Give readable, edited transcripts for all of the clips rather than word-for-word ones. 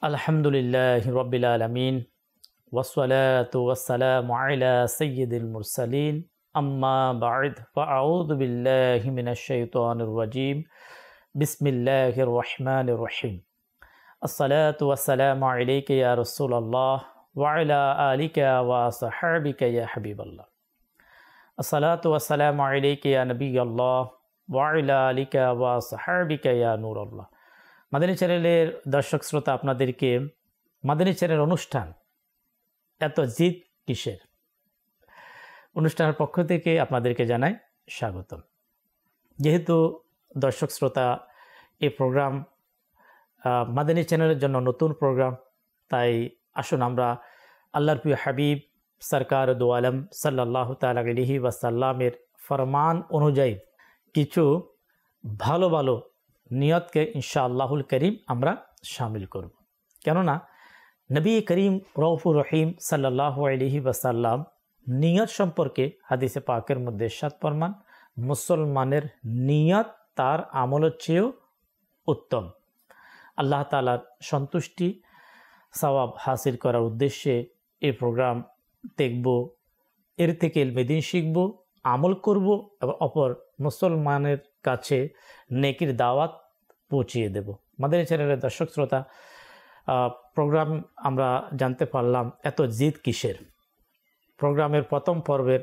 আলহামদুলিল্লাহি রাব্বিল আলামিন ওয়াসসালাতু ওয়াসসালামু আলা সাইয়্যিদিল মুরসালিন আম্মা বা'দ ফাআউযু বিল্লাহি মিনাশ শাইতানির রাজীম বিসমিল্লাহির রহমানির রহিম আসসালাতু ওয়াসসালামু আলাইকা ইয়া রাসূলুল্লাহ ওয়া আলা আলিকা ওয়া আসহাবিকা ইয়া হাবিবাল্লাহ আসসালাতু ওয়াসসালামু আলাইকা ইয়া নবিয়াল্লাহ ওয়া আলা আলিকা ওয়া আসহাবিকা ইয়া নূরাল্লাহ। মাদানী চ্যানেলের দর্শক শ্রোতা, আপনাদেরকে মাদানী চ্যানেল অনুষ্ঠান এত জিদ কিসের অনুষ্ঠানের পক্ষ থেকে আপনাদেরকে জানাই স্বাগতম। যেহেতু দর্শক শ্রোতা এই প্রোগ্রাম মাদানী চ্যানেলের জন্য নতুন প্রোগ্রাম, তাই আসুন আমরা আল্লাহর প্রিয় হাবিব সরকার দু আলম সাল্লাল্লাহু তাআলা আলাইহি ওয়াসাল্লামের ফরমান অনুযায়ী কিছু ভালো ভালো নিয়তকে ইনশাআল্লাহুল করিম আমরা শামিল করব। কেননা নবী করিম রউফুর রহিম সাল্লাল্লাহু আলাইহি ওয়াসাল্লাম নিয়ত সম্পর্কে হাদিসে পাকের মধ্যে ইরশাদ ফরমান, মুসলমানের নিয়ত তার আমলের চেয়েও উত্তম। আল্লাহ তাআলার সন্তুষ্টি সওয়াব হাসিল করার উদ্দেশ্যে এই প্রোগ্রাম দেখব, এর থেকে ইলমে দ্বীন শিখব, আমল করব এবং অপর মুসলমানের কাছে নেকির দাওয়াত পৌঁছিয়ে দেব। মাদানী চ্যানেলের দর্শক শ্রোতা, প্রোগ্রাম আমরা জানতে পারলাম এত জিদ কিসের। প্রোগ্রামের প্রথম পর্বের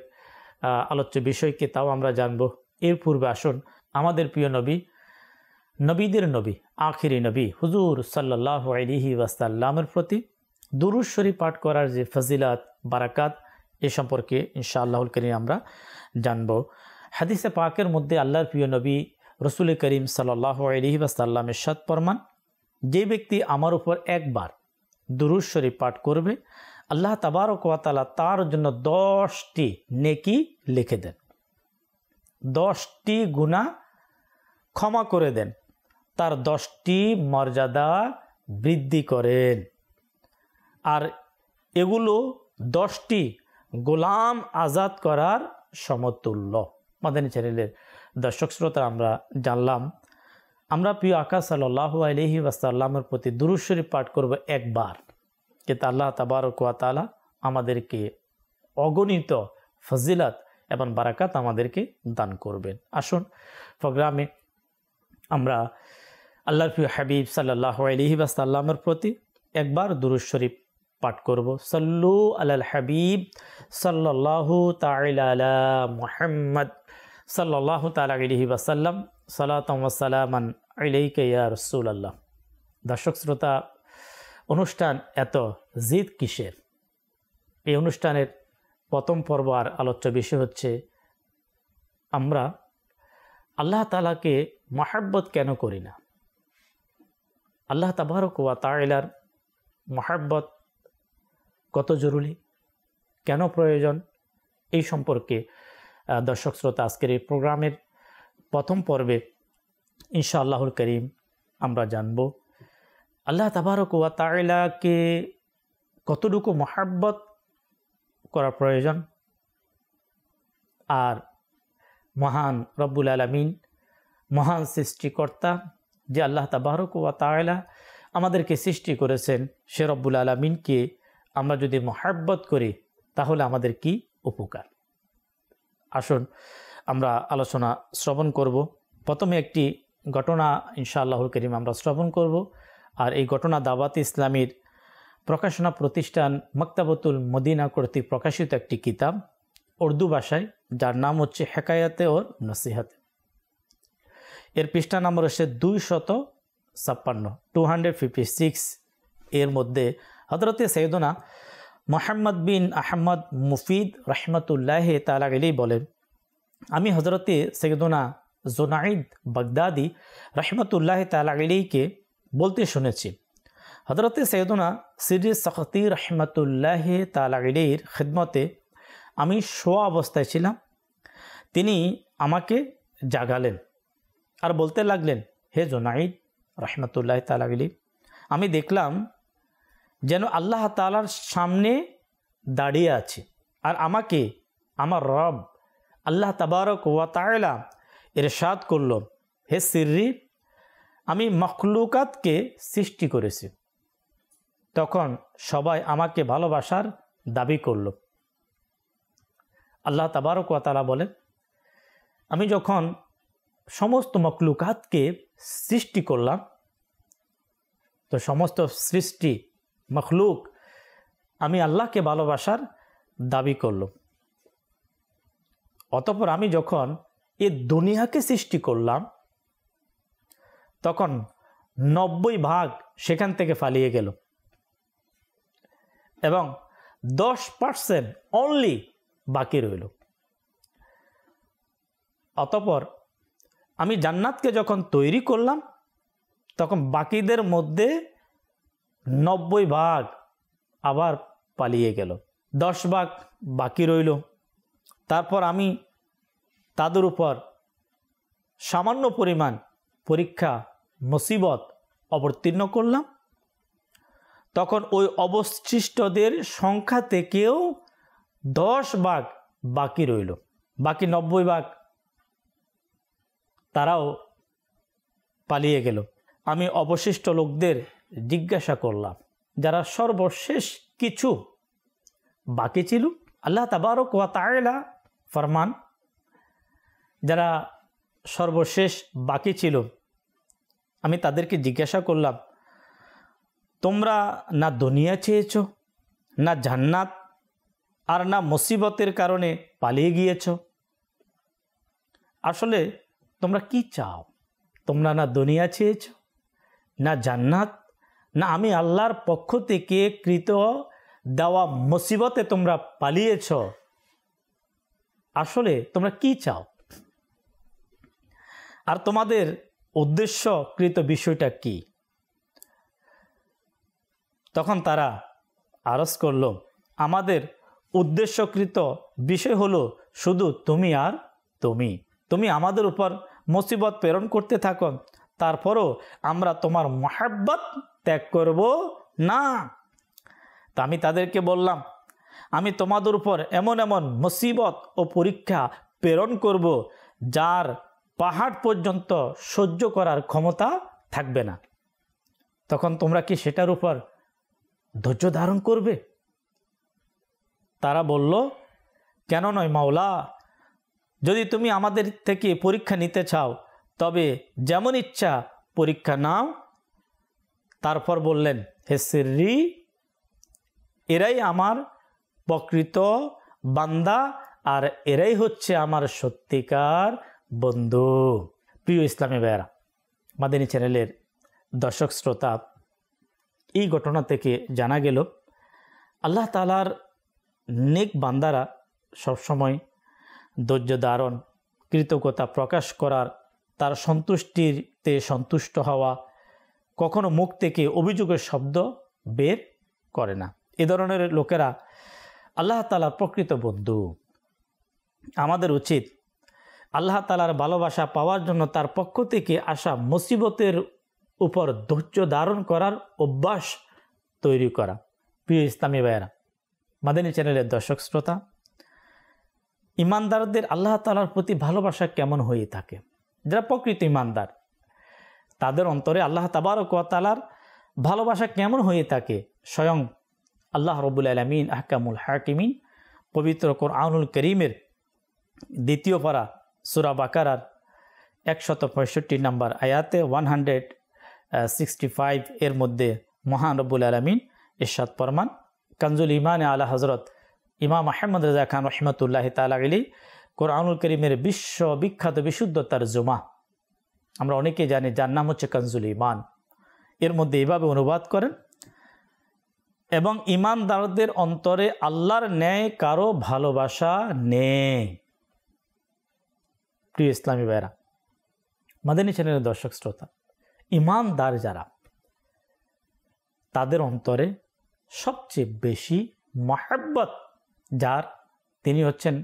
আলোচ্য বিষয়কে তাও আমরা জানব। এর পূর্বে আসুন আমাদের প্রিয় নবী, নবীদের নবী, আখিরি নবী হুজুর সাল্লাল্লাহু আলাইহি ওয়াসাল্লামের প্রতি দুরূদ শরীফ পাঠ করার যে ফজিলাত বারাকাত এ সম্পর্কে ইনশাআল্লাহুল কারীম আমরা জানব। হাদিসে পাকের মধ্যে আল্লাহর প্রিয় নবী রসুল করিম সাল্লাল্লাহু আলাইহি ওয়াসাল্লাম ইরশাদ ফরমান, যে ব্যক্তি আমার উপর একবার দুরূদ শরীফ পাঠ করবে, আল্লাহ তাবারক ওয়া তাআলা তার জন্য 10টি নেকি লিখে দেন, 10টি গুনাহ ক্ষমা করে দেন, তার 10টি মর্যাদা বৃদ্ধি করেন, আর এগুলো 10টি গোলাম আজাদ করার সমতুল্য। মাদানী চ্যানেলের দর্শক শ্রোতা, আমরা জানলাম আমরা প্রিয় আকা সাল্লাল্লাহু আলাইহি ওয়াসাল্লামের প্রতি দুরূদ শরীফ পাঠ করব একবার, কিন্তু আল্লাহ তাবারক ওয়া তাআলা আমাদেরকে অগণিত ফজিলত এবং বারাকাত আমাদেরকে দান করবেন। আসুন প্রোগ্রামে আমরা আল্লাহর প্রিয় হাবিব সাল্লাল্লাহু আলাইহি ওয়াসাল্লামের প্রতি একবার দুরূদ শরীফ পাঠ করব। সাল্লু আলাল হাবিব সাল্লাল্লাহু তাআলা আলা মুহাম্মদ সাল্লাল্লাহু তাআলা আলাইহি ওয়াসাল্লাম সালাতাম ওয়া সালামান আলাইকা ইয়া রাসূলুল্লাহ। দর্শক শ্রোতা, অনুষ্ঠান এত জিদ কিসের? এই অনুষ্ঠানের প্রথম পর্ব আর আলোচ্য বিষয় হচ্ছে আমরা আল্লাহ তাআলাকে মহব্বত কেন করি না, আল্লাহ তাবারক ওয়া তাআলার মহব্বত কত জরুরি, কেন প্রয়োজন, এই সম্পর্কে দর্শক শ্রোতা আজকের এই প্রোগ্রামের প্রথম পর্বে ইনশাআল্লাহুল করিম আমরা জানব। আল্লাহ তাবারক ওয়া তাআলাকে কতটুকু মহব্বত করা প্রয়োজন, আর মহান রব্বুল আলামিন, মহান সৃষ্টিকর্তা যে আল্লাহ তাবারক ওয়া তাআলা আমাদেরকে সৃষ্টি করেছেন, সে রব্বুল আলামিনকে আমরা যদি মহব্বত করি তাহলে আমাদের কি উপকার। আসুন আমরা আলোচনা শ্রবণ করব। প্রথমে একটি ঘটনা ইনশাআল্লাহুল কারীম আমরা শ্রবণ করব, আর এই ঘটনা দাওয়াত ইসলামীর প্রকাশনা প্রতিষ্ঠান মকতাবতুল মদিনা কর্তৃক প্রকাশিত একটি কিতাব উর্দু ভাষায়, যার নাম হচ্ছে হেকায়াতে ওর নসিহতে। এর পৃষ্ঠা নম্বর হচ্ছে 256, 256। এর মধ্যে হযরতে সৈয়দনা মুহাম্মদ বিন আহমদ মুফিদ রহমতুল্লাহ তাআলা আলাইহি বলেন, আমি হযরতে সৈয়দনা জুনাইদ বাগদাদি রহমতুল্লাহ তাআলা আলাইহিকে বলতে শুনেছি, হযরতে সৈয়দনা সিরি সখতি রহমতুল্লাহ তাআলা আলাইহির খিদমতে আমি শোয়া অবস্থায় ছিলাম, তিনি আমাকে জাগালেন আর বলতে লাগলেন, হে জুনাইদ রহমতুল্লাহ তাআলা আলাইহি, আমি দেখলাম যেন আল্লাহ তাআলার সামনে দাঁড়িয়ে আছে, আর আমাকে আমার রব আল্লাহ তাবারক ওয়া তাআলা ইরশাদ করল, হে সিররি, আমি মখলুকাতকে সৃষ্টি করেছি, তখন সবাই আমাকে ভালোবাসার দাবি করল। আল্লাহ তাবারক ওয়া তাআলা বলেন, আমি যখন সমস্ত মখলুকাতকে সৃষ্টি করলাম, তো সমস্ত সৃষ্টি মখলুক আমি আল্লাহকে ভালোবাসার দাবি করল। অতঃপর আমি যখন এই দুনিয়াকে সৃষ্টি করলাম, তখন 90% সেখান থেকে পালিয়ে গেল এবং 10% অনলি বাকি রইল। অতঃপর আমি জান্নাতকে যখন তৈরি করলাম, তখন বাকিদের মধ্যে 90% আবার পালিয়ে গেল, 10% বাকি রইল। তারপর আমি তাদের উপর সামান্য পরিমাণ পরীক্ষা মুসিবত অবতীর্ণ করলাম, তখন ওই অবশিষ্টদের সংখ্যা থেকেও 10% বাকি রইল, বাকি 90% তারাও পালিয়ে গেল। আমি অবশিষ্ট লোকদের জিজ্ঞাসা করলাম, যারা সর্বশেষ কিছু বাকি ছিল, আল্লাহ তাবারক ওয়া তাআলা ফরমান, যারা সর্বশেষ বাকি ছিল, আমি তাদেরকে জিজ্ঞাসা করলাম, তোমরা না দুনিয়া চেয়েছ, না জান্নাত, আর না মুসিবতের কারণে পালিয়ে গিয়েছ? আসলে তোমরা কি চাও? তোমরা না দুনিয়া চেয়েছ, না জান্নাত, না আমি আল্লাহর পক্ষ থেকে কৃত দেওয়া মুসিবতে তোমরা পালিয়েছ? আসলে তোমরা কি চাও? আর তোমাদের উদ্দেশ্যকৃত বিষয়টা কি? তখন তারা আরজ করল, আমাদের উদ্দেশ্যকৃত বিষয় হলো শুধু তুমি আর তুমি আমাদের উপর মুসিবত প্রেরণ করতে থাকো, তারপরও আমরা তোমার মহব্বত ত্যাগ করব না। তা আমি তাদেরকে বললাম, আমি তোমাদের উপর এমন এমন মুসিবত ও পরীক্ষা প্রেরণ করব যার পাহাড় পর্যন্ত সহ্য করার ক্ষমতা থাকবে না। তখন তোমরা কি সেটার উপর ধৈর্য ধারণ করবে? তারা বলল, কেন নয় মাওলা, যদি তুমি আমাদের থেকে পরীক্ষা নিতে চাও তবে যেমন ইচ্ছা পরীক্ষা নাও। তারপর বললেন, হে সিররি, এরাই আমার প্রকৃত বান্দা আর এরাই হচ্ছে আমার সত্যিকার বন্ধু। প্রিয় ইসলামী ভাইয়েরা, মাদানী চ্যানেলের দর্শক শ্রোতা, এই ঘটনা থেকে জানা গেল আল্লাহ তাআলার নেক বান্দারা সবসময় ধৈর্য ধারণ, কৃতজ্ঞতা প্রকাশ করার, তার সন্তুষ্টিতে সন্তুষ্ট হওয়া, কখনো মুখ থেকে অভিযোগের শব্দ বের করে না। এ ধরনের লোকেরা আল্লাহ তাআলার প্রকৃত বন্ধু। আমাদের উচিত আল্লাহ তাআলার ভালোবাসা পাওয়ার জন্য তার পক্ষ থেকে আসা মুসিবতের উপর ধৈর্য ধারণ করার অভ্যাস তৈরি করা। প্রিয় ইসলামী ভাইয়েরা, মাদানী চ্যানেলের দর্শক শ্রোতা, ইমানদারদের আল্লাহ তাআলার প্রতি ভালোবাসা কেমন হয়ে থাকে? যারা প্রকৃত ইমানদার, তাদের অন্তরে আল্লাহ তাবারক ওয়া তাআলার ভালোবাসা কেমন হয়ে থাকে? স্বয়ং আল্লাহ রব্বুল আলামিন আহকামুল হাকিমিন পবিত্র কোরআনুল কারীমের 2য় পারা সূরা বাকারার 165 নম্বর আয়াতে 165 এর মধ্যে মহান রব্বুল আলামিন ইরশাদ ফরমান, কানজুল ইমানে আলা হযরত ইমাম আহমদ রাজা খান রহমতুল্লাহ তাআলা আলাইহি কোরআনুল কারীমের বিশ্ববিখ্যাত বিশুদ্ধ তরজমা, আমরা অনেকেই জানি, যার নাম হচ্ছে কানজুল ইমান। এর মধ্যে এইভাবে অনুবাদ করেন, এবং ইমানদারদের অন্তরে আল্লাহর ন্যায় কারো ভালোবাসা নেই। প্রিয় ইসলামী ভাইরা, মাদানী চ্যানেলের দর্শক শ্রোতা, ইমানদার যারা, তাদের অন্তরে সবচেয়ে বেশি মহব্বত যার, তিনি হচ্ছেন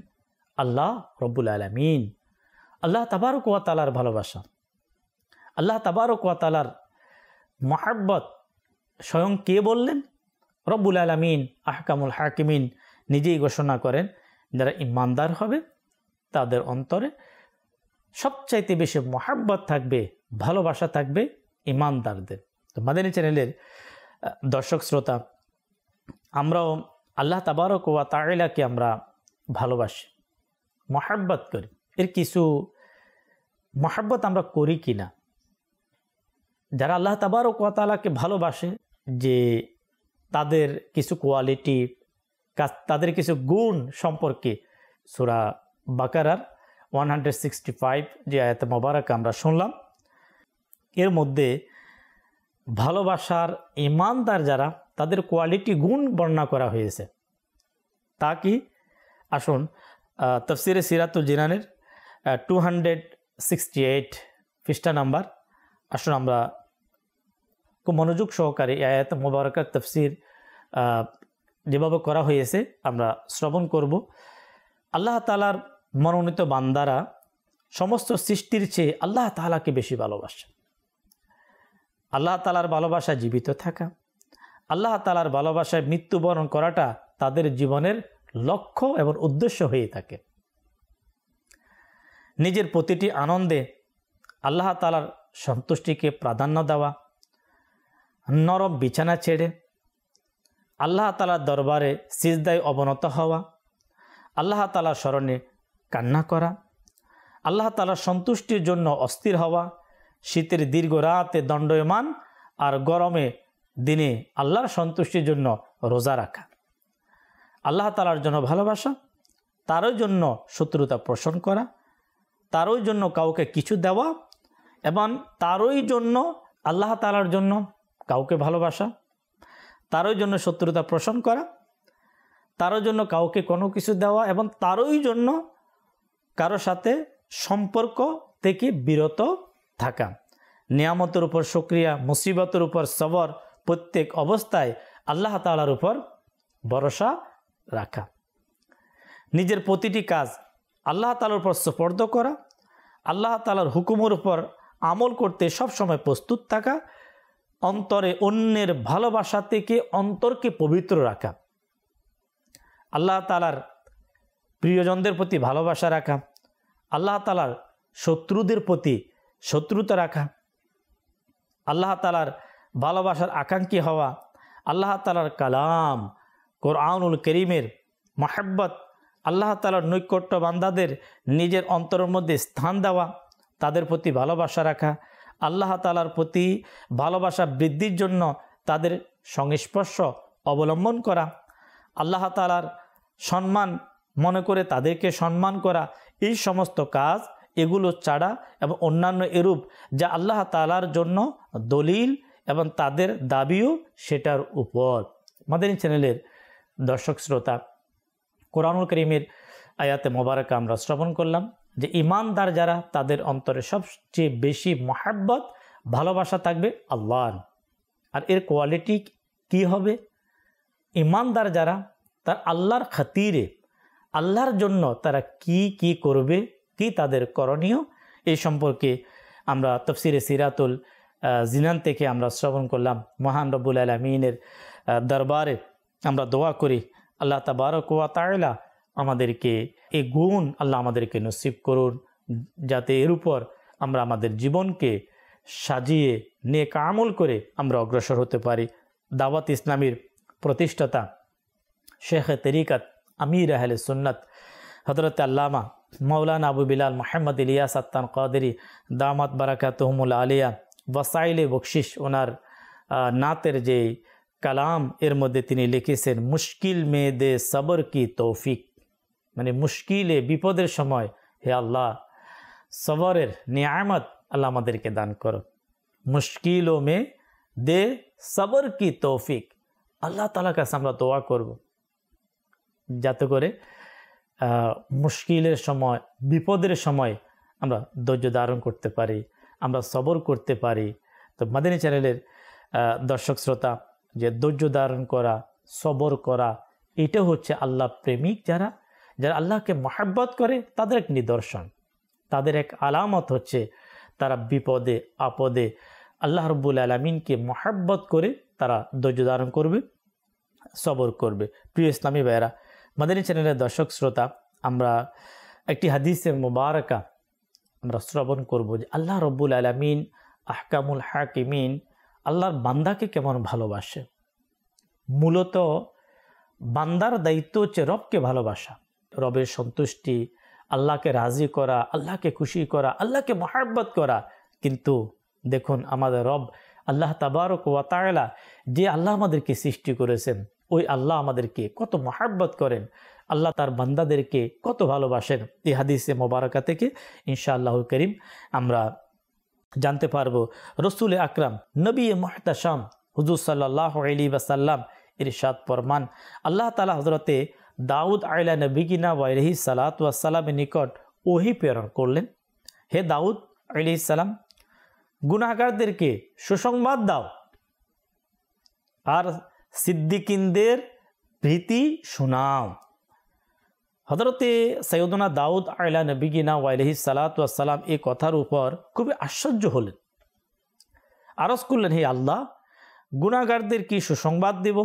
আল্লাহ রব্বুল আলামিন। আল্লাহ তাবারক ওয়া তাআলার ভালোবাসা, আল্লাহ তাবারক ওয়া তাআলার মহব্বত স্বয়ং কে বললেন? রব্বুল আলামিন আহকামুল হাকিমিন নিজেই ঘোষণা করেন, যারা ইমানদার হবে তাদের অন্তরে সবচাইতে বেশি মহব্বত থাকবে, ভালোবাসা থাকবে ইমানদারদের। তো মাদানী চ্যানেলের দর্শক শ্রোতা, আমরাও আল্লাহ তাবারক ওয়া তাআলাকে আমরা ভালোবাসি, মহাব্বত করি। এর কিছু মহাব্বত আমরা করি কি না? যারা আল্লাহ তাবারক ওয়া তাআলাকে ভালোবাসে, যে তাদের কিছু কোয়ালিটি, তাদের কিছু গুণ সম্পর্কে সূরা বাকারার 165 যে আয়াত মোবারক আমরা শুনলাম, এর মধ্যে ভালোবাসার ঈমানদার যারা, তাদের কোয়ালিটি গুণ বর্ণনা করা হয়েছে। তা কি? আসুন তাফসিরে সিরাতুল জিনানের 268 পৃষ্ঠা নাম্বার, আসুন আমরা খুব মনোযোগ সহকারে এই আয়াত মোবারকার তাফসির যেভাবে করা হয়েছে আমরা শ্রবণ করব। আল্লাহ তাআলার মনোনীত বান্দারা সমস্ত সৃষ্টির চেয়ে আল্লাহ তাআলাকে বেশি ভালোবাসে। আল্লাহ তাআলার ভালোবাসা জীবিত থাকা, আল্লাহ তাআলার ভালোবাসায় মৃত্যুবরণ করাটা তাদের জীবনের লক্ষ্য এবং উদ্দেশ্য হয়ে থাকে। নিজের প্রতিটি আনন্দে আল্লাহ তাআলার সন্তুষ্টিকে প্রাধান্য দেওয়া, নরম বিছানা ছেড়ে আল্লাহ তাআলার দরবারে সিজদায় অবনত হওয়া, আল্লাহ তাআলার স্মরণে কান্না করা, আল্লাহ তাআলার সন্তুষ্টির জন্য অস্থির হওয়া, শীতের দীর্ঘ রাতে দণ্ডায়মান আর গরমে দিনে আল্লাহর সন্তুষ্টির জন্য রোজা রাখা, আল্লাহ তাআলার জন্য ভালোবাসা, তারই জন্য শত্রুতা পোষণ করা, তারই জন্য কাউকে কিছু দেওয়া এবং তারই জন্য আল্লাহ তাআলার জন্য কাউকে ভালোবাসা, তারই জন্য শত্রুতা পোষণ করা, তারই জন্য কাউকে কোনো কিছু দেওয়া এবং তারই জন্য কারো সাথে সম্পর্ক থেকে বিরত থাকা, নিয়ামতের উপর শুকরিয়া, মুসিবতের উপর সবর, প্রত্যেক অবস্থায় আল্লাহ তাআলার উপর ভরসা রাখা, নিজের প্রতিটি কাজ আল্লাহ তাআলার উপর সুপর্দ করা, আল্লাহ তাআলার হুকুমের উপর আমল করতে সবসময় প্রস্তুত থাকা, অন্তরে অন্যের ভালোবাসা থেকে অন্তরকে পবিত্র রাখা, আল্লাহ তাআলার প্রিয়জনদের প্রতি ভালোবাসা রাখা, আল্লাহ তাআলার শত্রুদের প্রতি শত্রুতা রাখা, আল্লাহ তাআলার ভালোবাসার আকাঙ্ক্ষী হওয়া, আল্লাহ তাআলার কালাম কোরআনুল কারীমের মহব্বত, আল্লাহ তাআলার নৈকট্য বান্দাদের নিজের অন্তরের মধ্যে স্থান দেওয়া, তাদের প্রতি ভালোবাসা রাখা, আল্লাহ তাআলার প্রতি ভালোবাসা বৃদ্ধির জন্য তাদের সংস্পর্শ অবলম্বন করা, আল্লাহ তাআলার সম্মান মনে করে তাদেরকে সম্মান করা, এই সমস্ত কাজ এগুলো ছাড়া এবং অন্যান্য এরূপ যা আল্লাহ তাআলার জন্য দলিল এবং তাদের দাবিও সেটার উপর। মাদানী চ্যানেলের দর্শক শ্রোতা, কোরআনুল কারীমের আয়াতে মোবারকা আমরা শ্রবণ করলাম যে ঈমানদার যারা, তাদের অন্তরে সবচেয়ে বেশি মহব্বত ভালোবাসা থাকবে আল্লাহর। আর এর কোয়ালিটি কি হবে? ঈমানদার যারা, তার আল্লাহর খাতিরে, আল্লাহর জন্য তারা কি কি করবে, কি তাদের করণীয়, এই সম্পর্কে আমরা তাফসিরে সিরাতুল জিনান থেকে আমরা শ্রবণ করলাম। মহান রব্বুল আলামিনের দরবারে আমরা দোয়া করি আল্লাহ তাবারক ওয়া তাআলা আমাদেরকে এই গুণ আল্লাহ আমাদেরকে নসিব করুন, যাতে এর উপর আমরা আমাদের জীবনকে সাজিয়ে নেক আমল করে আমরা অগ্রসর হতে পারি। দাওয়াত ইসলামীর প্রতিষ্ঠাতা শেখ তরিকত আমির আহলে সুন্নত হযরত আল্লামা মাওলানা আবু বিলাল মুহাম্মদ ইলিয়াস আত্তান কাদেরী দামাত বারাকাতুহুমুল আলিয়া ওয়াসাইলে বকশিশ, ওনার নাতের যে কালাম এর মধ্যে তিনি লিখেছেন, মুশকিল মে দে সবর কি তৌফিক, মানে মুশকিলে বিপদের সময় হে আল্লাহ সবরের নিয়ামত আল্লাহ আমাদেরকে দান করো। মুশকিল মে দে সবর কি তৌফিক, আল্লাহ তাআলার কাছে আমরা দোয়া করব যাতে করে মুশকিলের সময়, বিপদের সময় আমরা ধৈর্য ধারণ করতে পারি, আমরা সবর করতে পারি। তো মাদানী চ্যানেলের দর্শক শ্রোতা, যে ধৈর্য ধারণ করা, সবর করা, এটা হচ্ছে আল্লাহ প্রেমিক যারা, যারা আল্লাহকে মহব্বত করে তাদের এক নিদর্শন, তাদের এক আলামত হচ্ছে তারা বিপদে আপদে আল্লাহ রব্বুল আলামিনকে মহব্বত করে তারা ধৈর্য ধারণ করবে, সবর করবে। প্রিয় ইসলামী ভাইয়েরা, মাদানী চ্যানেলের দর্শক শ্রোতা, আমরা একটি হাদিসে মুবারকা আমরা শ্রবণ করব যে আল্লাহ রব্বুল আলামিন আহকামুল হাকিমিন, আল্লাহর বান্দাকে কেমন ভালোবাসে। মূলত বান্দার দায়িত্ব হচ্ছে রবকে ভালোবাসা, রবের সন্তুষ্টি, আল্লাহকে রাজি করা, আল্লাহকে খুশি করা, আল্লাহকে মহাব্বত করা। কিন্তু দেখুন আমাদের রব আল্লাহ তাবারক ওয়া তাআলা, যে আল্লাহ আমাদেরকে সৃষ্টি করেছেন, ওই আল্লাহ আমাদেরকে কত মহাব্বত করেন, আল্লাহ তার বান্দাদেরকে কত ভালোবাসেন। এই হাদিসে মোবারকা থেকে ইনশাআল্লাহুল করিম আমরা জানতে পারবো। রসুল আকরাম নবী মুহতাশাম হুজুর সাল্লাল্লাহু আলাইহি ওয়াসাল্লাম ইরশাদ ফরমান, আল্লাহ তাআলা হযরতে দাউদ আলা নবিয়িনা ওয়া আলাইহি সালাতু ওয়াস সালামের নিকট ওহী প্রেরণ করলেন, হে দাউদ আলাইহিস সালাম, গুনাহগারদেরকে সুসংবাদ দাও আর সিদ্দিকিনদের ভীতি শোনাও। হযরতে সৈয়দনা দাউদ আলা নবিয়িনা ওয়া আলাইহি সালাতু ওয়াস সালাম এই কথার উপর খুবই আশ্চর্য হলেন, আরজ করলেন, হে আল্লাহ, গুনাহগারদের কি সুসংবাদ দেব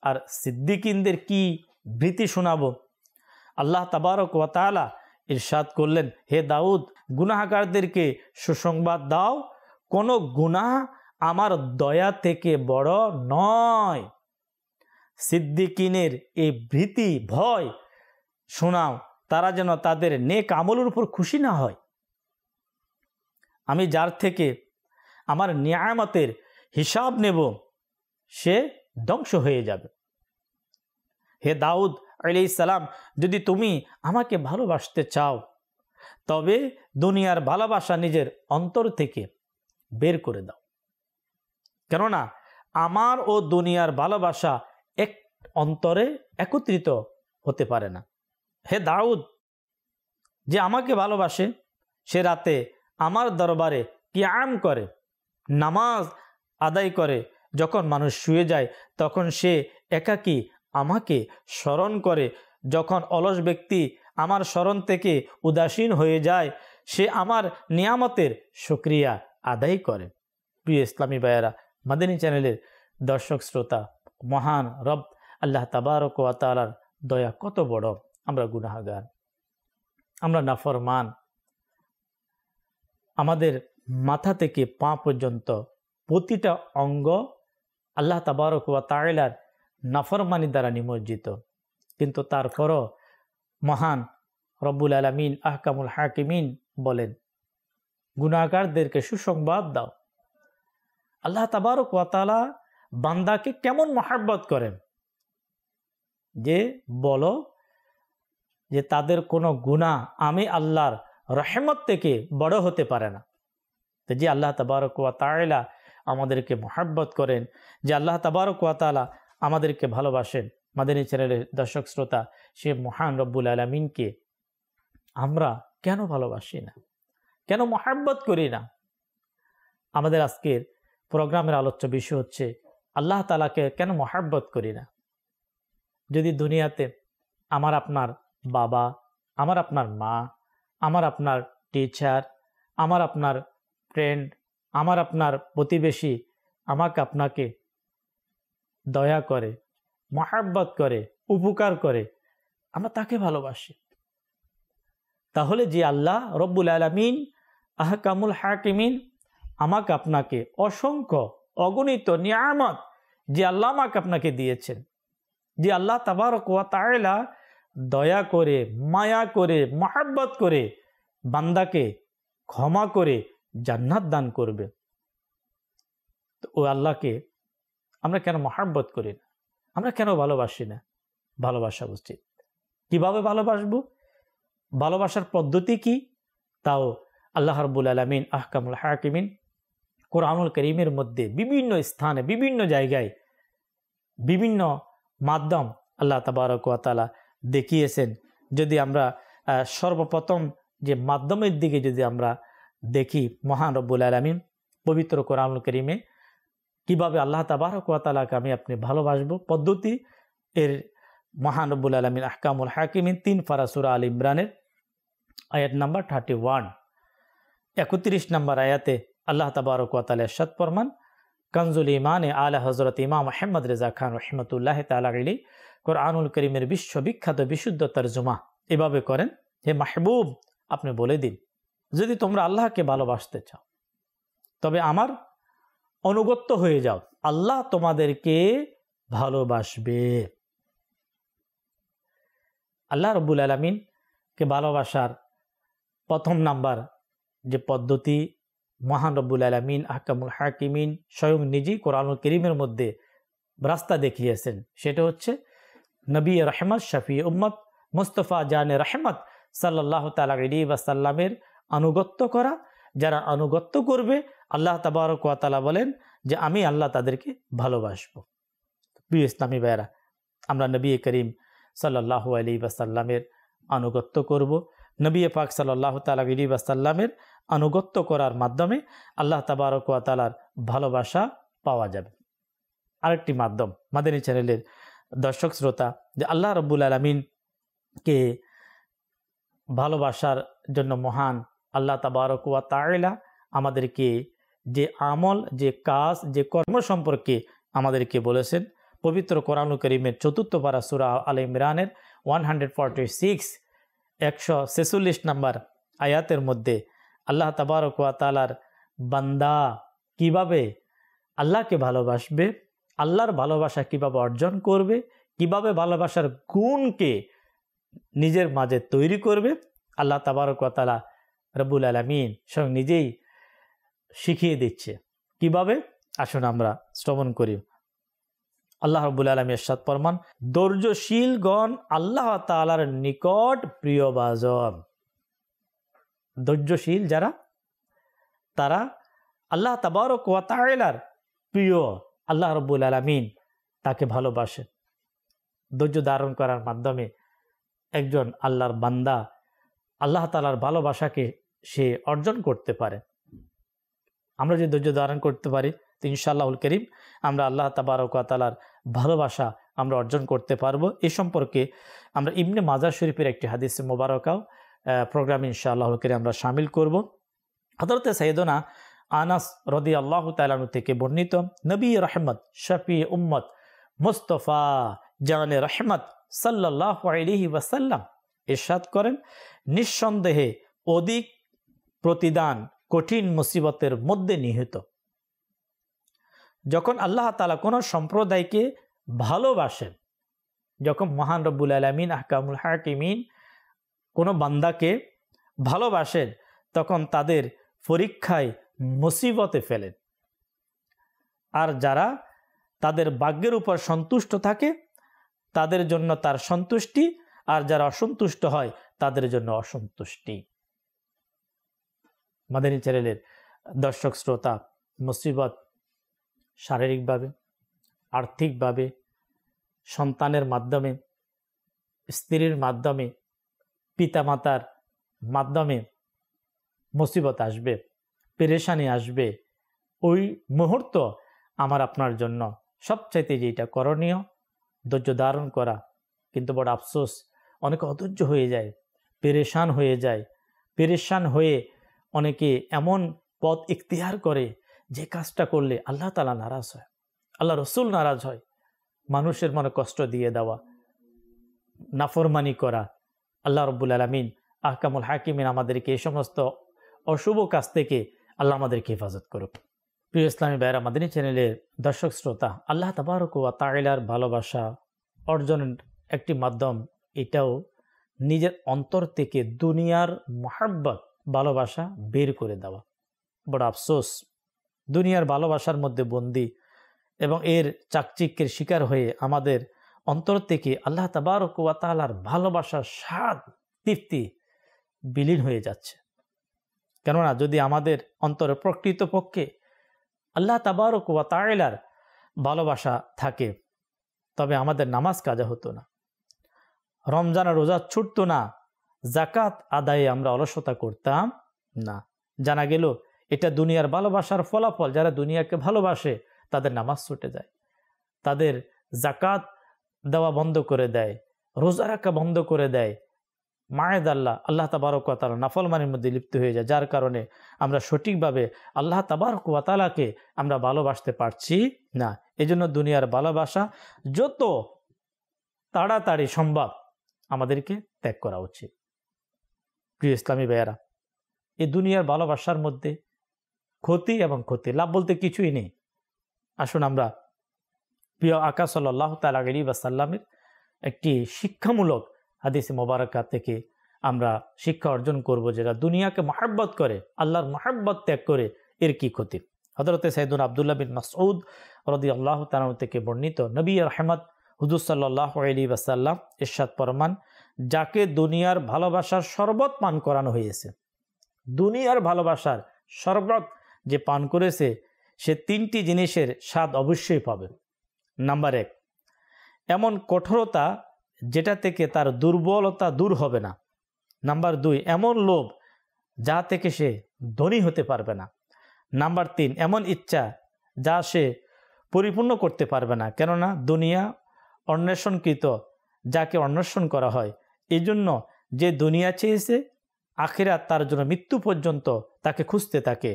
আর সিদ্দিকিনদের কি ভীতি শোনাবো? আল্লাহ তাবারক ওয়া তাআলা ইরশাদ করলেন, হে দাউদ, গুনাহগারদেরকে সুসংবাদ দাও, কোনো গুনাহ আমার দয়া থেকে বড় নয়। সিদ্দিকিনের এই ভীতি ভয় শোনাও, তারা যেন তাদের নেক আমলের উপর খুশি না হয়। আমি যার থেকে আমার নিয়ামতের হিসাব নেব সে ধ্বংস হয়ে যাবে। হে দাউদ আলাইহিস সালাম, যদি তুমি আমাকে ভালোবাসতে চাও তবে দুনিয়ার ভালোবাসা নিজের অন্তর থেকে বের করে দাও, কেননা আমার ও দুনিয়ার ভালোবাসা এক অন্তরে একত্রিত হতে পারে না। হে দাউদ, যে আমাকে ভালোবাসে সে রাতে আমার দরবারে কিয়াম করে, নামাজ আদায় করে, যখন মানুষ শুয়ে যায় তখন সে একাকী আমাকে স্মরণ করে, যখন অলস ব্যক্তি আমার স্মরণ থেকে উদাসীন হয়ে যায় সে আমার নিয়ামতের শুকরিয়া আদায় করে। প্রিয় ইসলামী ভাইয়েরা, মাদানী চ্যানেলের দর্শক শ্রোতা, মহান রব আল্লাহ তাবারক ওয়া তাআলার দয়া কত বড়। আমরা গুনাহগার, আমরা নাফরমান, আমাদের মাথা থেকে পা পর্যন্ত প্রতিটা অঙ্গ আল্লাহ তাবারক ওয়া তাআলার নাফরমানি দ্বারা নিমজ্জিত। কিন্তু তারপরও মহান রব্বুল আলামিন আহকামুল হাকিমিন বলেন, গুনাহগারদেরকে সুসংবাদ দাও। আল্লাহ তাবারক ওয়া তাআলা বান্দাকে কেমন মহব্বত করেন, যে বলো যে তাদের কোনো গুনাহ আমি আল্লাহর রহমত থেকে বড় হতে পারে না। তো যে আল্লাহ তাবারক ওয়া তাআলা আমাদেরকে মহব্বত করেন, যে আল্লাহ তাবারক ওয়া তাআলা আমাদেরকে ভালোবাসেন, মাদানী চ্যানেলের দর্শক শ্রোতা, সে মহান রব্বুল আলামিনকে আমরা কেন ভালোবাসি না, কেন মহব্বত করি না? আমাদের আজকের প্রোগ্রামের আলোচ্য বিষয় হচ্ছে আল্লাহ তাআলাকে কেন মহব্বত করি না। যদি দুনিয়াতে আমার আপনার বাবা, আমার আপনার মা, আমার আপনার টিচার, আমার আপনার ফ্রেন্ড, আমার আপনার প্রতিবেশী আমাকে আপনাকে দয়া করে, মহব্বত করে, উপকার করে, আমরা তাকে ভালোবাসি, তাহলে যে আল্লাহ রব্বুল আলামিন আহকামুল হাকিমিন আমাকে আপনাকে অসংখ্য অগণিত নিয়ামত যে আল্লাহ আমাকে আপনাকে দিয়েছেন, যে আল্লাহ তাবারক ওয়া তাআলা দয়া করে, মায়া করে, মহব্বত করে বান্দাকে ক্ষমা করে জান্নাত দান করবে, তো ও আল্লাহকে আমরা কেন মহব্বত করি না, আমরা কেন ভালোবাসি না? ভালোবাসা উচিত। কিভাবে ভালোবাসবো? ভালোবাসার পদ্ধতি কি? তাও আল্লাহ রাব্বুল আলামিন আহকামুল হাকিমিন কোরআনুল কারীমের মধ্যে বিভিন্ন স্থানে, বিভিন্ন জায়গায়, বিভিন্ন মাধ্যম আল্লাহ তাবারক ওয়া তাআলা দেখিয়েছেন। যদি আমরা সর্বপ্রথম যে মাধ্যমের দিকে যদি আমরা দেখি, মহান রব্বুল আলামিন পবিত্র কোরআনুল কারীমে কিভাবে আল্লাহ তাবারক ওয়া তাআলাকে আমি আপনি ভালোবাসবো, পদ্ধতি এর মহান রব্বুল আলামিন আহকামুল হাকিমিন 3 পারা সূরা আল ইমরানের আয়াত নাম্বার 31 31 নম্বর আয়াতে আল্লাহ তাবারক ওয়া তাআলা ইরশাদ ফরমান, কানজুল ইমানে আলা হযরত ইমাম আহমদ রেজা খান রাহমাতুল্লাহি তাআলা আলাইহি কোরআনুল কারীমের বিশ্ববিখ্যাত বিশুদ্ধ তরজমা এভাবে করেন, হে মাহবুব, আপনি বলে দিন, যদি তোমরা আল্লাহকে ভালোবাসতে চাও তবে আমার অনুগত্য হয়ে যাও, আল্লাহ তোমাদেরকে ভালোবাসবে। আল্লাহ রাব্বুল আলামিনকে ভালোবাসার প্রথম নাম্বার যে পদ্ধতি মহান রব্বুল আলামিন আহকামুল হাকিমিন স্বয়ং নিজেই কোরআনুল কারীমের মধ্যে রাস্তা দেখিয়েছেন, সেটা হচ্ছে নবী রহমত শফি উম্মত মুস্তফা জানে রহমত সাল্লাল্লাহু তাআলা আলাইহি ওয়াসাল্লামের আনুগত্য করা। যারা আনুগত্য করবে আল্লাহ তাবারক ওয়া তাআলা বলেন যে আমি আল্লাহ তাদেরকে ভালোবাসবো। প্রিয় ইসলামী ভাইয়েরা, আমরা নবী করিম সাল্লাল্লাহু আলাইহি ওয়াসাল্লামের আনুগত্য করব। নবী পাক সাল্লাল্লাহু তাআলা আলাইহি ওয়াসাল্লামের আনুগত্য করার মাধ্যমে আল্লাহ তাবারক ওয়া তাআলার ভালোবাসা পাওয়া যাবে। আরেকটি মাধ্যম মাদানী চ্যানেলের দর্শক শ্রোতা, যে আল্লাহ রাব্বুল আলামিনকে ভালোবাসার জন্য মহান আল্লাহ তাবারক ওয়া তাআলা আমাদেরকে যে আমল, যে কাজ, যে কর্ম সম্পর্কে আমাদেরকে বলেছেন, পবিত্র কোরআনুল কারীমের ৪র্থ পারা সূরা আলে ইমরানের 146 146 নম্বর আয়াতের মধ্যে আল্লাহ তাবারক ওয়া তাআলার বান্দা কিভাবে আল্লাহকে ভালোবাসবে, আল্লাহর ভালোবাসা কিভাবে অর্জন করবে, কিভাবে ভালোবাসার গুণকে নিজের মাঝে তৈরি করবে, আল্লাহ তাবারক ওয়া তাআলা রব্বুল আলামিন স্বয়ং নিজেই শিখিয়ে দিচ্ছে কিভাবে। আসুন আমরা শ্রবণ করি। আল্লাহ রাব্বুল আলামিন ইরশাদ ফরমান, ধৈর্যশীলগণ আল্লাহ তাআলার নিকট প্রিয়ভাজন। ধৈর্যশীল যারা, তারা আল্লাহ তাবারক ওয়া তাআলার প্রিয়। আল্লাহ রাব্বুল আলামিন তাকে ভালোবাসে। ধৈর্য ধারণ করার মাধ্যমে একজন আল্লাহর বান্দা আল্লাহ তাআলার ভালোবাসাকে সে অর্জন করতে পারে। আমরা যদি ধৈর্য ধারণ করতে পারি তো ইনশাআল্লাহুল কারীম আমরা আল্লাহ তাবারক ওয়া তাআলার ভালোবাসা আমরা অর্জন করতে পারবো। এই সম্পর্কে আমরা ইবনে মাজাহ শরীফের একটি হাদিসে মোবারকাও প্রোগ্রামে ইনশাআল্লাহুল কারীম আমরা শামিল করব। হযরতে সাইয়েদনা আনাস রাদিয়াল্লাহু তাআলা আনহু থেকে বর্ণিত, নবী রহমত শফি উম্মত মুস্তফা জানে রহমত সাল্লাল্লাহু আলাইহি ওয়াসাল্লাম ইরশাদ করেন, নিঃসন্দেহে অধিক প্রতিদান কঠিন মুসিবতের মধ্যে নিহিত। যখন আল্লাহ তাআলা কোনো সম্প্রদায়কে ভালোবাসেন, যখন মহান রব্বুল আলামিন আহকামুল হাকিমিন কোনো বান্দাকে ভালোবাসেন, তখন তাদের পরীক্ষায় মুসিবতে ফেলেন। আর যারা তাদের ভাগ্যের উপর সন্তুষ্ট থাকে তাদের জন্য তার সন্তুষ্টি, আর যারা অসন্তুষ্ট হয় তাদের জন্য অসন্তুষ্টি। মাদানী চ্যানেলের দর্শক শ্রোতা, মুসিবত শারীরিকভাবে, আর্থিকভাবে, সন্তানের মাধ্যমে, স্ত্রীর মাধ্যমে, পিতামাতার মাধ্যমে মুসিবত আসবে, পেরেশানি আসবে। ওই মুহূর্ত আমার আপনার জন্য সবচাইতে যেটা করণীয় ধৈর্য ধারণ করা। কিন্তু বড় আফসোস, অনেকে অধৈর্য হয়ে যায়, পেরেশান হয়ে যায়। পেরেশান হয়ে অনেকে এমন পথ ইখতিয়ার করে যে কাজটা করলে আল্লাহ তাআলা নারাজ হয়, আল্লাহ রসুল নারাজ হয়। মানুষের মনে কষ্ট দিয়ে দেওয়া, নাফরমানি করা। আল্লাহ রাব্বুল আলামিন আহকামুল হাকিমিন আমাদেরকে এই সমস্ত অশুভ কাজ থেকে আল্লাহ আমাদেরকে হেফাজত করুক। প্রিয় ইসলামী ভাইয়েরা, মাদানী চ্যানেলের দর্শক শ্রোতা, আল্লাহ তাবারক ওয়া তাআলার ভালোবাসা অর্জনের একটি মাধ্যম এটাও নিজের অন্তর থেকে দুনিয়ার মুহাব্বত, ভালোবাসা বের করে দেওয়া। বড় আফসোস, দুনিয়ার ভালোবাসার মধ্যে বন্দী এবং এর চাকচিক্যের শিকার হয়ে আমাদের অন্তর থেকে আল্লাহ তাবারক ওয়া তাআলার ভালোবাসার স্বাদ, তৃপ্তি বিলীন হয়ে যাচ্ছে। কেননা যদি আমাদের অন্তরে প্রকৃতপক্ষে আল্লাহ তাবারক ওয়া তাআলার ভালোবাসা থাকে, তবে আমাদের নামাজ কাজা হতো না, রমজান রোজা ছুটতো না, জাকাত আদায়ে আমরা অলসতা করতাম না। জানা গেল এটা দুনিয়ার ভালোবাসার ফলাফল। যারা দুনিয়াকে ভালোবাসে তাদের নামাজ ছুটে যায়, তাদের জাকাত দেওয়া বন্ধ করে দেয়, রোজা রাখা বন্ধ করে দেয়। মায়েদাল্লাহ, আল্লাহ তাবারক ওয়া তাআলা নাফরমানির মধ্যে লিপ্ত হয়ে যায়, যার কারণে আমরা সঠিকভাবে আল্লাহ তাবারক ওয়া তাআলাকে আমরা ভালোবাসতে পারছি না। এজন্য দুনিয়ার ভালোবাসা যত তাড়াতাড়ি সম্ভব আমাদেরকে ত্যাগ করা উচিত। প্রিয় ইসলামী ভাইয়েরা, এই দুনিয়ার ভালোবাসার মধ্যে ক্ষতি এবং ক্ষতি, লাভ বলতে কিছুই নেই। আসুন আমরা প্রিয় আকা সাল্লাল্লাহু তাআলা আলাইহি ওয়াসাল্লামের একটি শিক্ষামূলক হাদিস মোবারকা থেকে আমরা শিক্ষা অর্জন করব, যেটা দুনিয়াকে মহব্বত করে, আল্লাহর মহব্বত ত্যাগ করে এর কি ক্ষতি। হযরতে সাইয়েদুনা আব্দুল্লাহ বিন মাসউদ রাদিয়াল্লাহু তাআলা থেকে বর্ণিত, নবী রহমত হুজুর সাল্লাল্লাহু আলাইহি ওয়াসাল্লাম ইরশাদ ফরমান, যাকে দুনিয়ার ভালোবাসার শরবত পান করানো হয়েছে, দুনিয়ার ভালোবাসার শরবত যে পান করেছে, সে তিনটি জিনিসের স্বাদ অবশ্যই পাবে। নাম্বার 1, এমন কঠোরতা যেটা থেকে তার দুর্বলতা দূর হবে না। নাম্বার 2, এমন লোভ যা থেকে সে ধনী হতে পারবে না। নাম্বার 3, এমন ইচ্ছা যা সে পরিপূর্ণ করতে পারবে না, কেননা দুনিয়া অন্বেষণকৃত, যাকে অন্বেষণ করা হয়। এই জন্য যে দুনিয়া চেয়েছে, আখিরাত তার জন্য মৃত্যু পর্যন্ত তাকে খুঁজতে থাকে।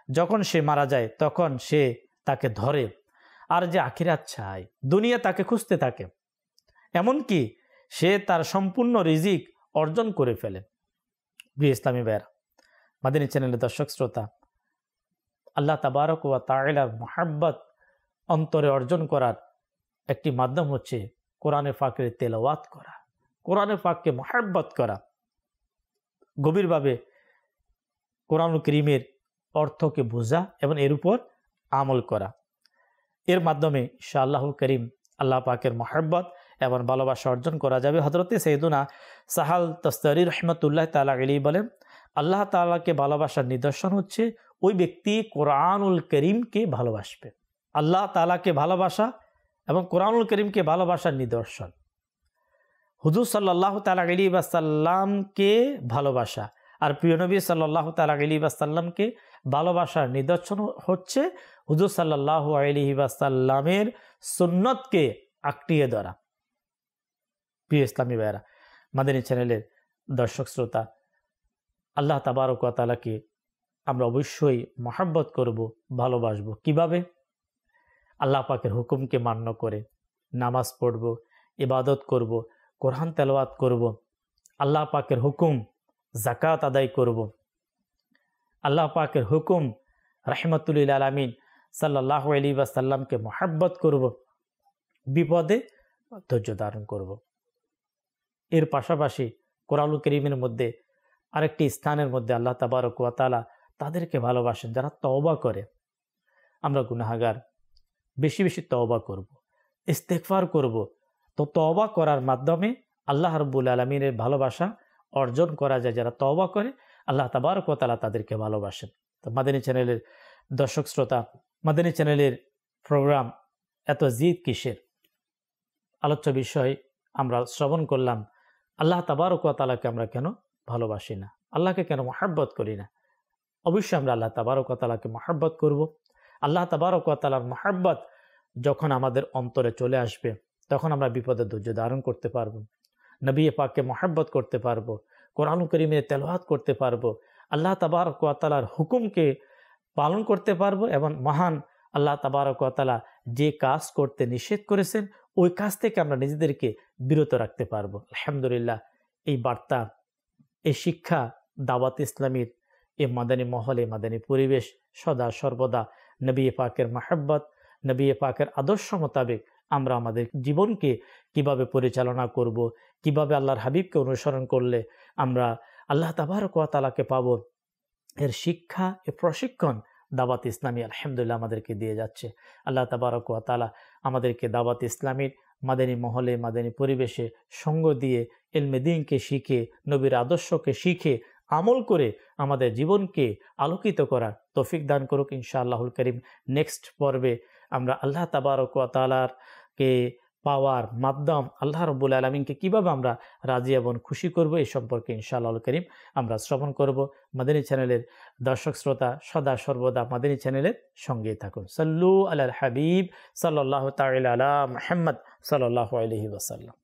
যখন সে মারা যায় তখন সে তাকে ধরে, আর যে আখিরাত চায় দুনিয়া তাকে খুঁজতে থাকে, এমনকি সে তার সম্পূর্ণ রিজিক অর্জন করে ফেলে। প্রিয় ইসলামী ভাইয়েরা, মাদানী চ্যানেলের দর্শক শ্রোতা, আল্লাহ তাবারক ওয়া তাআলার মুহাব্বত অন্তরে অর্জন করার একটি মাধ্যম হচ্ছে কোরআনে পাকের তেলাওয়াত করা, কোরআনে পাককে মুহাব্বত করা, গভীরভাবে কোরআনুল কারীমের অর্থকে বোঝা এবং এর উপর আমল করা। এর মাধ্যমে ইনশাআল্লাহুল কারীম আল্লাহ পাকের মুহাব্বত এবং ভালোবাসা অর্জন করা যাবে। হযরতে সাইয়েদুনা সাহাল তাস্তারি রাহমাতুল্লাহ তাআলা আলাইহি বলেন, আল্লাহ তাআলাকে ভালোবাসার নিদর্শন হচ্ছে ওই ব্যক্তি কোরআনুল কারীমকে ভালোবাসবে। আল্লাহ তাআলাকে ভালোবাসা এবং কোরআনুল কারীমকে ভালোবাসার নিদর্শন হুজুর সাল্লাল্লাহু তাআলা আলাইহি ওয়াসাল্লামকে ভালোবাসা, আর প্রিয় নবী সাল্লাল্লাহু তাআলা আলাইহি ওয়াসাল্লামকে ভালোবাসার নিদর্শন হচ্ছে হুজুর সাল্লাল্লাহু আলাইহি ওয়াসাল্লামের সুন্নতকে আঁকড়িয়ে ধরা। প্রিয় ইসলামী ভাইয়েরা, মাদানী চ্যানেলের দর্শক শ্রোতা, আল্লাহ তাবারক ওয়া তাআলাকে আমরা অবশ্যই মহব্বত করব, ভালোবাসবো। কিভাবে? আল্লাহ পাকের হুকুমকে মান্য করে নামাজ পড়ব, ইবাদত করব, কোরআন তেলাওয়াত করব, আল্লাহ পাকের হুকুম যাকাত আদায় করব, আল্লাহ পাকের হুকুম রাহমাতুল লিল আলামিন সাল্লাল্লাহু আলাইহি ওয়াসাল্লামকে মহব্বত করব, বিপদে ধৈর্য ধারণ করব। এর পাশাপাশি কোরআনুল কারীমের মধ্যে আরেকটি স্থানের মধ্যে আল্লাহ তাবারক ওয়া তাআলা তাদেরকে ভালোবাসেন যারা তওবা করে। আমরা গুনাহগার, বেশি বেশি তওবা করব, ইস্তেগফার করব। তো তওবা করার মাধ্যমে আল্লাহ রাব্বুল আলামিনের ভালোবাসা অর্জন করা যায়। যারা তওবা করে আল্লাহ তাবারক ওয়া তাআলা তাদেরকে ভালোবাসেন। তো মাদানী চ্যানেলের দর্শক শ্রোতা, মাদানী চ্যানেলের প্রোগ্রাম এত জিদ কিসের আলোচ্য বিষয় আমরা শ্রবণ করলাম। আল্লাহ তাবারক ওয়া তাআলাকে আমরা কেন ভালোবাসি না, আল্লাহকে কেন মহব্বত করি না? অবশ্যই আমরা আল্লাহ তাবারক ওয়া তাআলাকে মহব্বত করব। আল্লাহ তাবারক ওয়া তাআলার মহব্বত যখন আমাদের অন্তরে চলে আসবে, তখন আমরা বিপদে ধৈর্য ধারণ করতে পারবো, নবী পাককে মহব্বত করতে পারবো, কোরআনুল কারীমের তেলাওয়াত করতে পারবো, আল্লাহ তাবারক ওয়া তাআলার হুকুমকে পালন করতে পারবো, এবং মহান আল্লাহ তাবারক ওয়া তাআলা যে কাজ করতে নিষেধ করেছেন ওই কাজ থেকে আমরা নিজেদেরকে বিরত রাখতে পারবো। আলহামদুলিল্লাহ, এই বার্তা, এই শিক্ষা দাওয়াত ইসলামীর এই মাদানী মহলে, মাদানী পরিবেশ সদা সর্বদা নবী পাকের মহব্বত, নবী পাকের আদর্শ মোতাবেক আমরা আমাদের জীবনকে কিভাবে পরিচালনা করব, কিভাবে আল্লাহর হাবিবকে অনুসরণ করলে আমরা আল্লাহ তাবারক ওয়া তাআলাকে পাবো, এর শিক্ষা, এর প্রশিক্ষণ দাওয়াত ইসলামী আলহামদুলিল্লাহ আমাদেরকে দিয়ে যাচ্ছে। আল্লাহ তাবারক ওয়া তাআলা আমাদেরকে দাওয়াত ইসলামীর মাদানী মহলে, মাদানী পরিবেশে সঙ্গ দিয়ে ইলমে দ্বীনকে শিখে, নবীর আদর্শকে শিখে আমল করে আমাদের জীবনকে আলোকিত করার তৌফিক দান করুক ইনশাআল্লাহুল কারীম। নেক্সট পর্বে আমরা আল্লাহ তাবারক ওয়া তাআলাকে পাওয়ার মাধ্যম আল্লাহ রাব্বুল আলামিনকে কিভাবে আমরা রাজি এবং খুশি করব, এই সম্পর্কে ইনশাআল্লাহুল কারীম আমরা শ্রবণ করব। মাদানী চ্যানেলের দর্শক শ্রোতা সদা সর্বদা মাদানী চ্যানেলের সঙ্গেই থাকুন। সাল্লু আলাল হাবিব সাল্লাল্লাহু তাআলা আলা মুহাম্মদ সাল্লাল্লাহু আলাইহি ওয়াসাল্লাম।